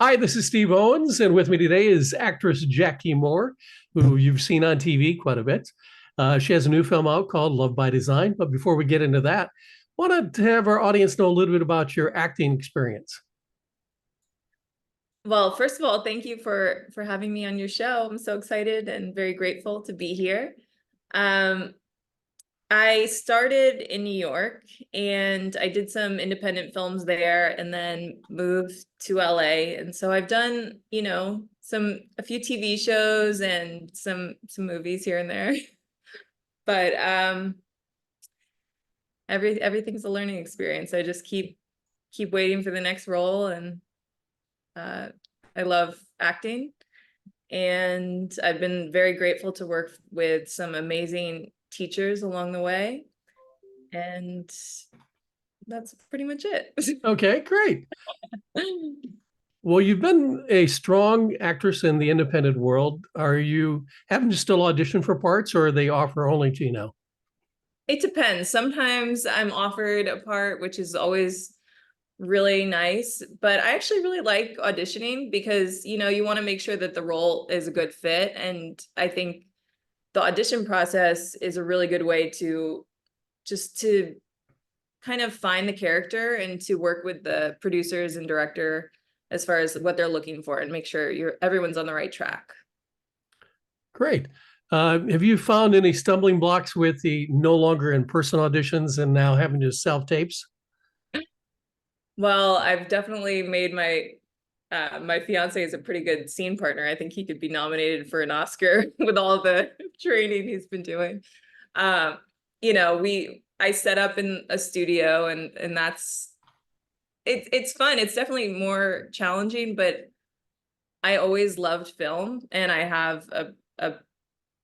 Hi, this is Steve Owens, and with me today is actress Jackie Moore, who you've seen on TV quite a bit. She has a new film out called Love by Design. But before we get into that, wanted to have our audience know a little bit about your acting experience. Well, first of all, thank you for having me on your show. I'm so excited and very grateful to be here. Um, I started in New York and I did some independent films there and then moved to LA. And so I've done, a few TV shows and some movies here and there. But everything's a learning experience. I just keep waiting for the next role, and uh I love acting. And I've been very grateful to work with some amazing teachers along the way. And that's pretty much it. Okay, great. Well, you've been a strong actress in the independent world. Are you having to still audition for parts, or they offer only to you now? It depends. Sometimes I'm offered a part, which is always really nice, but I actually really like auditioning because, you want to make sure that the role is a good fit. And I think the audition process is a really good way to just to kind of find the character and to work with the producers and director as far as what they're looking for and make sure everyone's on the right track. Great. Have you found any stumbling blocks with the no longer in-person auditions and now having to self-tapes? Well, I've definitely made my fiance is a pretty good scene partner. I think he could be nominated for an Oscar with all the training he's been doing. Um, I set up in a studio, and it's fun. It's definitely more challenging, but I always loved film and I have a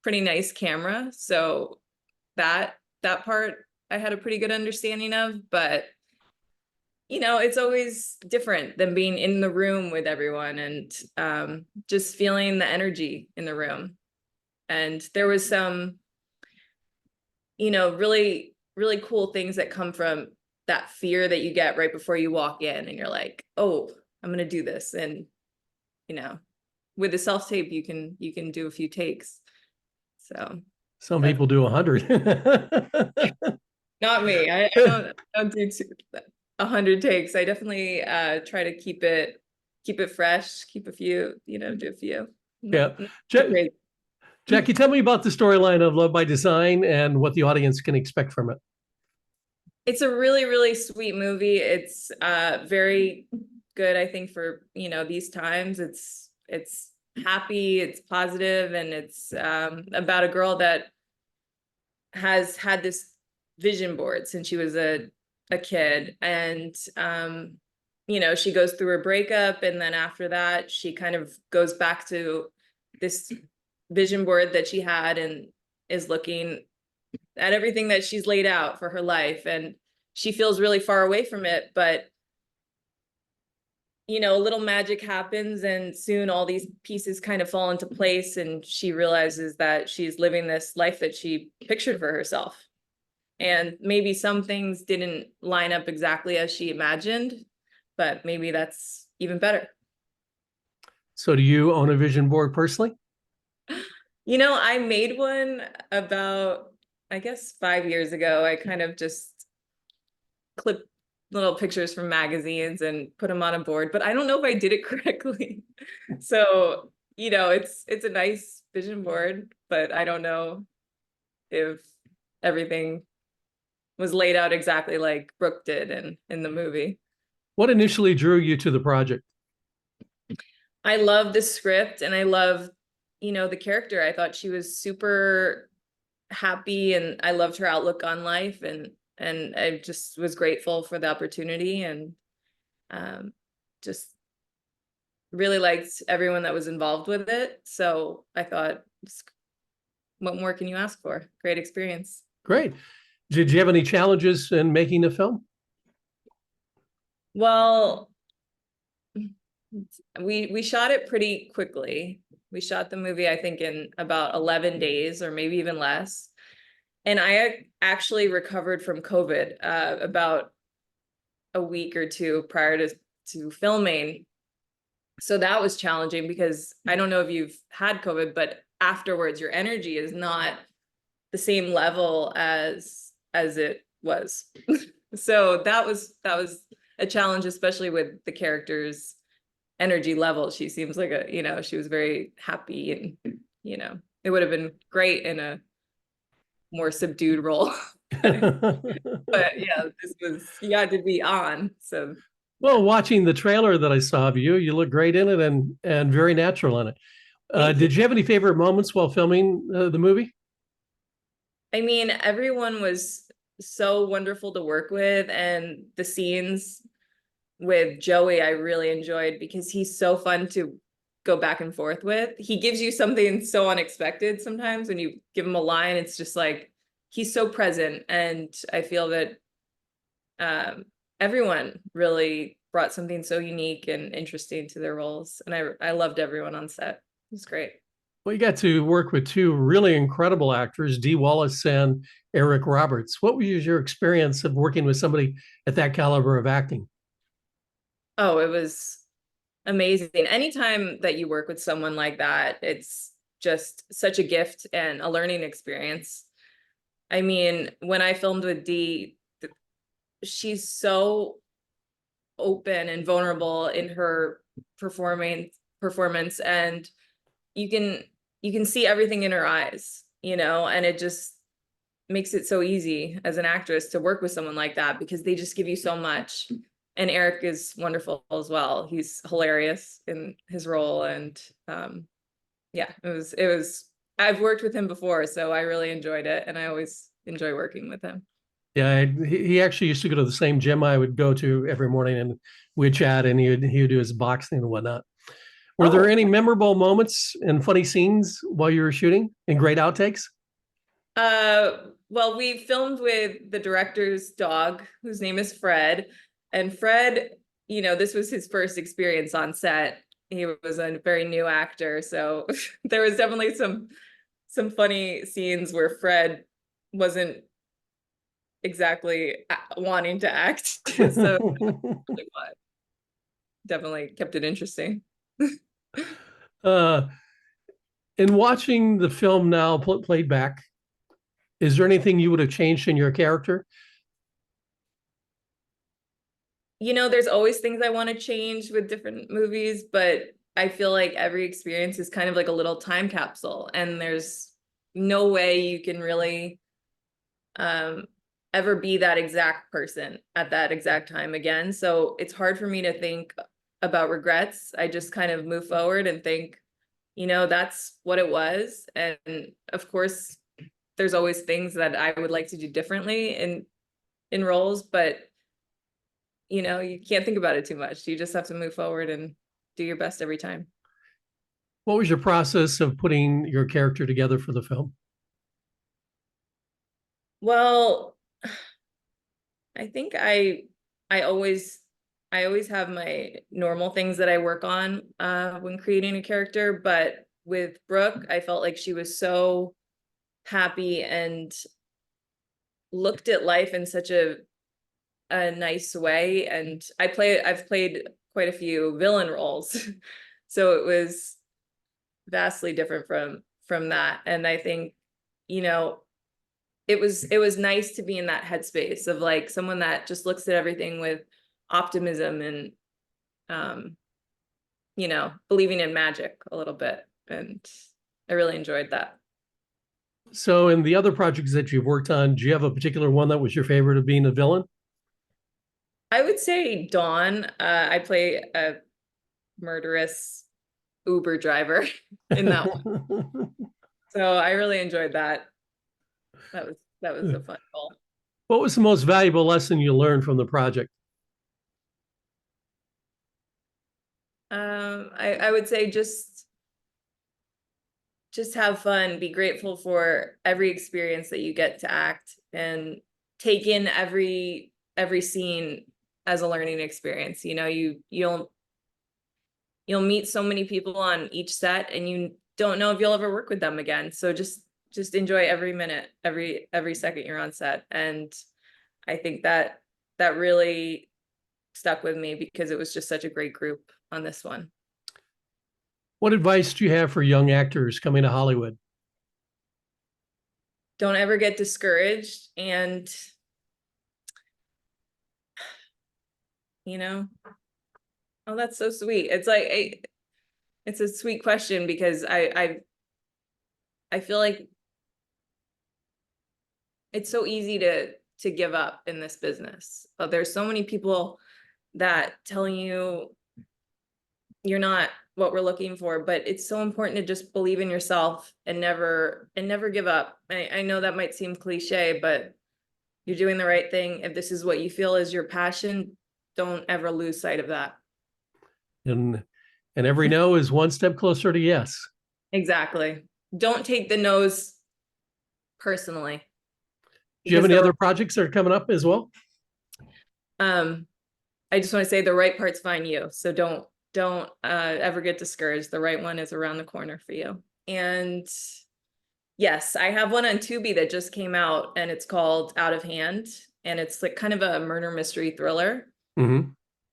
pretty nice camera. So that part I had a pretty good understanding of, but it's always different than being in the room with everyone and just feeling the energy in the room. And there was some, really, really cool things that come from that fear that you get right before you walk in and you're like, oh, I'm going to do this. And, you know, with the self tape, you can do a few takes. So Some that's people do 100. not me. I don't do 100 takes. I definitely try to keep it fresh, keep a few, do a few. Yeah. Not too Ja- crazy. Jackie, tell me about the storyline of Love by Design and what the audience can expect from it. It's a really, really sweet movie. It's very good, I think, for these times. It's happy, it's positive, and it's about a girl that has had this vision board since she was a kid. And she goes through a breakup, and then after that she kind of goes back to this vision board that she had and is looking at everything that she's laid out for her life, and she feels really far away from it. But a little magic happens, and soon all these pieces kind of fall into place, and she realizes that she's living this life that she pictured for herself. And maybe some things didn't line up exactly as she imagined, but maybe that's even better. So, do you own a vision board personally? I made one about, I guess, 5 years ago. I kind of just clipped little pictures from magazines and put them on a board, but I don't know if I did it correctly. So, it's a nice vision board, but I don't know if everything was laid out exactly like Brooke did in the movie. What initially drew you to the project? I love the script and I love, the character. I thought she was super happy and I loved her outlook on life, and I just was grateful for the opportunity, and um just really liked everyone that was involved with it. So I thought, what more can you ask for? Great experience. Great. Did you have any challenges in making the film? Well, we shot it pretty quickly. We shot the movie, I think, in about 11 days or maybe even less. And I actually recovered from COVID about a week or two prior to filming. So that was challenging because I don't know if you've had COVID, but afterwards your energy is not the same level as it was. So that was a challenge, especially with the character's energy level. She seems like she was very happy, and it would have been great in a more subdued role. But yeah, you had to be on. So Well, yeah. watching the trailer that I saw of you, you look great in it and very natural in it. Thank you. Did you have any favorite moments while filming the movie? I mean, everyone was so wonderful to work with, and the scenes with Joey I really enjoyed because he's so fun to go back and forth with. He gives you something so unexpected sometimes when you give him a line. It's just like he's so present, and I feel that everyone really brought something so unique and interesting to their roles, and I loved everyone on set. It was great. Well, you got to work with two really incredible actors, Dee Wallace and Eric Roberts. What was your experience of working with somebody at that caliber of acting? Oh, it was amazing. Anytime that you work with someone like that, it's just such a gift and a learning experience. I mean, when I filmed with Dee, she's so open and vulnerable in her performance, and you can you can see everything in her eyes, and it just makes it so easy as an actress to work with someone like that because they just give you so much. And Eric is wonderful as well. He's hilarious in his role, and yeah, it was I've worked with him before, so I really enjoyed it, and I always enjoy working with him. Yeah, he actually used to go to the same gym I would go to every morning, and we'd chat, and he would do his boxing and whatnot. Were there Oh, any memorable moments and funny scenes while you were shooting and great outtakes? well, we filmed with the director's dog, whose name is Fred. And Fred, this was his first experience on set. He was a very new actor, so there was definitely some funny scenes where Fred wasn't exactly wanting to act. So really definitely kept it interesting. uh, in watching the film now played back, is there anything you would have changed in your character? There's always things I want to change with different movies, but I feel like every experience is kind of like a little time capsule, and there's no way you can really um, ever be that exact person at that exact time again. So it's hard for me to think about regrets. I just kind of move forward and think, that's what it was. And of course, there's always things that I would like to do differently in roles, but you can't think about it too much. You just have to move forward and do your best every time. What was your process of putting your character together for the film? Well, I think I always I always have my normal things that I work on when creating a character, but with Brooke, I felt like she was so happy and looked at life in such a nice way. And I've played quite a few villain roles. So it was vastly different from that. And I think, you know, it was nice to be in that headspace of like someone that just looks at everything with optimism and um, believing in magic a little bit. And I really enjoyed that. So, in the other projects that you've worked on, do you have a particular one that was your favorite of being a villain? I would say Dawn. I play a murderous Uber driver in that one. So I really enjoyed that. That was a fun role. What was the most valuable lesson you learned from the project? I would say just have fun, be grateful for every experience that you get to act, and take in every scene as a learning experience. You'll meet so many people on each set, and you don't know if you'll ever work with them again. So just enjoy every minute, every second you're on set. And I think that really stuck with me because it was just such a great group on this one. What advice do you have for young actors coming to Hollywood? Don't ever get discouraged, and you know, oh, that's so sweet. It's like it's a sweet question because I feel like it's so easy to give up in this business. But there's so many people that tell you you're not what we're looking for, but it's so important to just believe in yourself and never give up. I know that might seem cliche, but you're doing the right thing. If this is what you feel is your passion, don't ever lose sight of that. And every no is one step closer to yes. Exactly. Don't take the no's personally, Do you have because any the other projects that are coming up as well? um I just want to say the right parts find you. So don't ever get discouraged. The right one is around the corner for you. And yes, I have one on Tubi that just came out, and it's called Out of Hand, and it's like kind of a murder mystery thriller. Mm-hmm.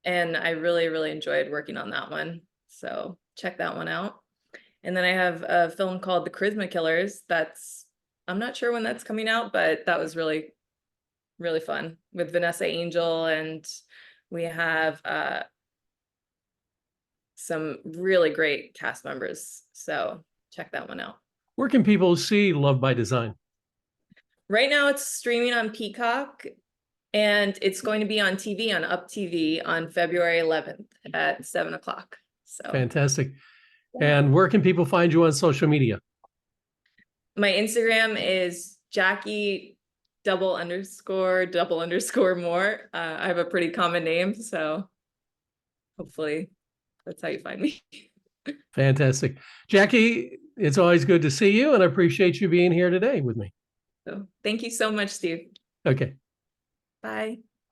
And I really enjoyed working on that one. So check that one out. And then I have a film called The Charisma Killers. I'm not sure when that's coming out, but that was really fun with Vanessa Angel, and we have some really great cast members. So check that one out. Where can people see Love by Design? Right now it's streaming on Peacock, and it's going to be on TV on Up TV on February 11th at 7 o'clock. So Fantastic. yeah. And where can people find you on social media? My Instagram is Jackie double underscore more. I have a pretty common name, so hopefully that's how you find me. Fantastic. Jackie, it's always good to see you, and I appreciate you being here today with me. So thank you so much, Steve. Okay. Bye.